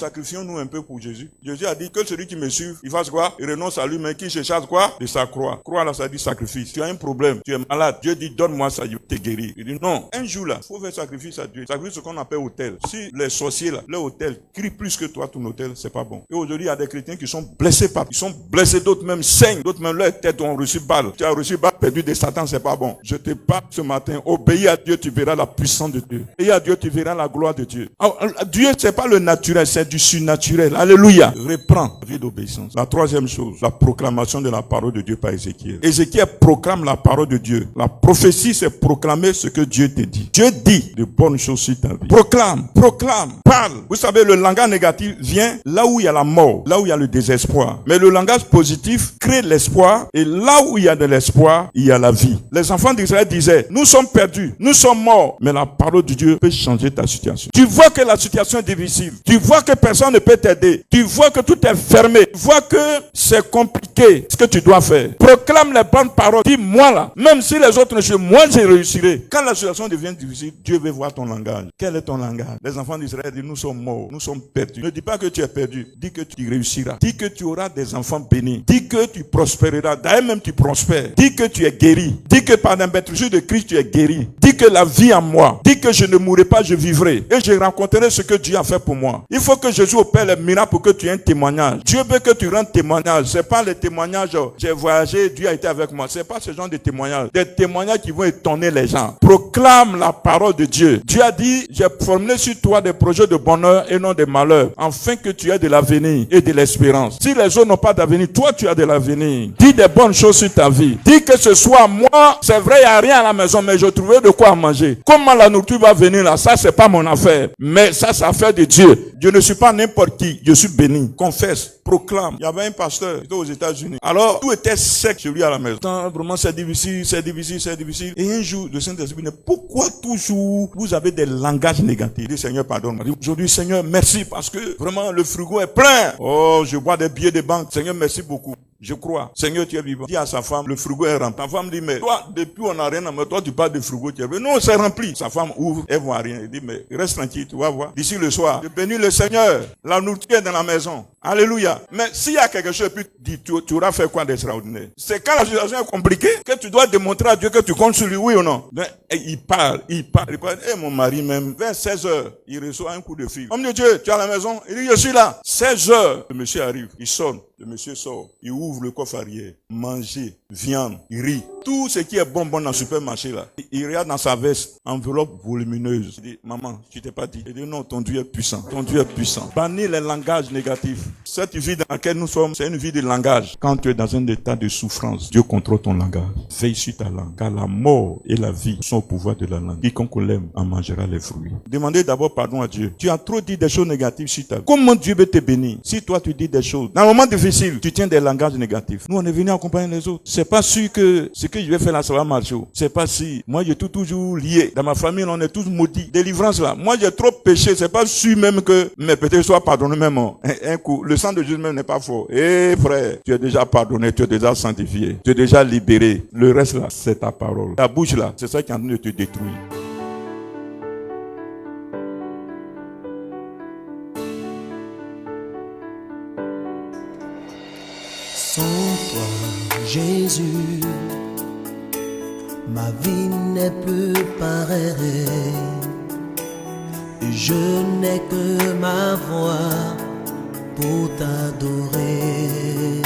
sacrifions-nous un peu pour Jésus. Jésus a dit que celui qui me suit, il fasse quoi? Il renonce à lui, mais qui se charge quoi? De sa croix. Croix là, ça dit sacrifice. Tu as un problème, tu es malade. Dieu dit donne-moi ça, je vais te guérir. Il dit non, un jour là, il faut faire sacrifice à Dieu. Sacrifice ce qu'on appelle autel. Si les sorciers là, leur autel crie plus que toi, ton autel, c'est pas bon. Et aujourd'hui, il y a des chrétiens qui sont blessés par, ils sont blessés, d'autres même saignent, d'autres même leur tête ont reçu balle. Tu as reçu balle perdu de Satan, c'est pas bon. Je te parle ce matin, obéis à Dieu, tu verras la puissance de Dieu. Obéis à Dieu, tu verras la gloire de Dieu. Dieu, c'est pas le naturel, c'est du surnaturel. Alléluia. Reprends la vie d'obéissance. La troisième chose, la proclamation de la parole de Dieu par Ézéchiel. Ézéchiel proclame la parole de Dieu. La prophétie, c'est proclamer ce que Dieu te dit. Dieu dit de bonnes choses sur ta vie. Proclame, parle. Vous savez, le langage négatif vient là où il y a la mort, là où il y a le désespoir. Mais le langage positif crée l'espoir, et là où il y a de l'espoir, il y a la vie. Les enfants d'Israël disaient, nous sommes perdus, nous sommes morts. Mais la parole de Dieu peut changer ta situation. Tu vois que la situation est difficile. Tu vois que personne ne peut t'aider. Tu vois que tout est fermé. Tu vois que c'est compliqué ce que tu dois faire. Proclame les bonnes paroles. Dis-moi là, même si les autres ne jouent, moi je réussirai. Quand la situation devient difficile, Dieu veut voir ton langage. Quel est ton langage? Les enfants d'Israël disent, nous sommes morts, nous sommes perdus. Ne dis pas que tu es perdu. Dis que tu réussiras. Dis que tu auras des enfants bénis. Dis que tu prospéreras. D'ailleurs même tu prospères. Dis que tu es guéri. Dis que par l'imberture de Christ tu es guéri. Dis que la vie en moi. Dis que je ne mourrai pas, je vivrai. Et je rencontrerai ce que Dieu a fait pour moi. Il faut que Jésus opère les miracles pour que tu aies un témoignage. Dieu veut que tu rendes témoignage. C'est pas les témoignages, j'ai voyagé, Dieu a été avec moi. C'est pas ce genre de témoignages. Des témoignages qui vont étonner les gens. Proclame la parole de Dieu. Dieu a dit, j'ai formulé sur toi des projets de bonheur et non de malheur, afin que tu aies de l'avenir et de l'espérance. Si les autres n'ont pas d'avenir, toi tu as de l'avenir. Dis des bonnes choses sur ta vie. Dis que ce soit moi, c'est vrai, il n'y a rien à la maison, mais je trouvais de quoi manger. Comment la nourriture va venir là, ça c'est pas mon affaire. Mais ça c'est affaire de Dieu. Je ne suis pas n'importe qui, je suis béni. Confesse, proclame. Il y avait un pasteur qui était aux États-Unis. Alors tout était sec chez lui à la maison. Vraiment c'est difficile, c'est difficile, c'est difficile. Et un jour, le Saint-Esprit dit, pourquoi toujours vous avez des langages négatifs? Il dit, Seigneur, pardonne. Aujourd'hui, Seigneur, merci parce que vraiment le frigo est plein. Oh, je vois des billets de banque. Seigneur, merci beaucoup. Je crois. Seigneur, tu es vivant. Dis à sa femme, le frigo est rempli. Ta femme dit, mais toi, depuis on n'a rien à mettre, toi tu parles de frigo, tu es vivant. Non, c'est rempli. Sa femme ouvre, elle voit rien. Elle dit, mais reste tranquille, tu vas voir. D'ici le soir, je bénis le Seigneur. La nourriture est dans la maison. Alléluia. Mais s'il y a quelque chose, puis tu auras fait quoi d'extraordinaire? C'est quand la situation est compliquée que tu dois démontrer à Dieu que tu comptes sur lui, oui ou non? Et il parle. Et mon mari même, vers 16h, il reçoit un coup de fil. Homme de Dieu, tu es à la maison? Il dit, je suis là. 16h, le monsieur arrive. Il sonne. Le monsieur sort, il ouvre le coffre arrière, manger, viande, riz, tout ce qui est bon dans le supermarché là. Il regarde dans sa veste, enveloppe volumineuse. Il dit, maman, tu t'es pas dit? Il dit, non, ton Dieu est puissant, ton Dieu est puissant. Bannis les langages négatifs. Cette vie dans laquelle nous sommes, c'est une vie de langage. Quand tu es dans un état de souffrance, Dieu contrôle ton langage. Veille sur ta langue, car la mort et la vie sont au pouvoir de la langue. Quiconque l'aime en mangera les fruits. Demandez d'abord pardon à Dieu. Tu as trop dit des choses négatives sur ta vie. Comment Dieu veut te bénir? Si toi tu dis des choses, dans le moment difficile, tu tiens des langages négatifs. Nous, on est venu accompagner les autres. C'est pas sûr que ce que je vais faire là, ça va marcher. C'est pas si. Moi, j'ai toujours lié. Dans ma famille, on est tous maudits. Délivrance là. Moi, j'ai trop péché. C'est pas sûr même que mes péchés soient pardonnés même. Un coup. Le sang de Jésus même n'est pas fort. Eh, frère, tu es déjà pardonné, tu es déjà sanctifié. Tu es déjà libéré. Le reste là, c'est ta parole. Ta bouche là, c'est ça qui est en train de te détruire. Sans toi, Jésus, ma vie n'est plus pareille. Je n'ai que ma voix pour t'adorer.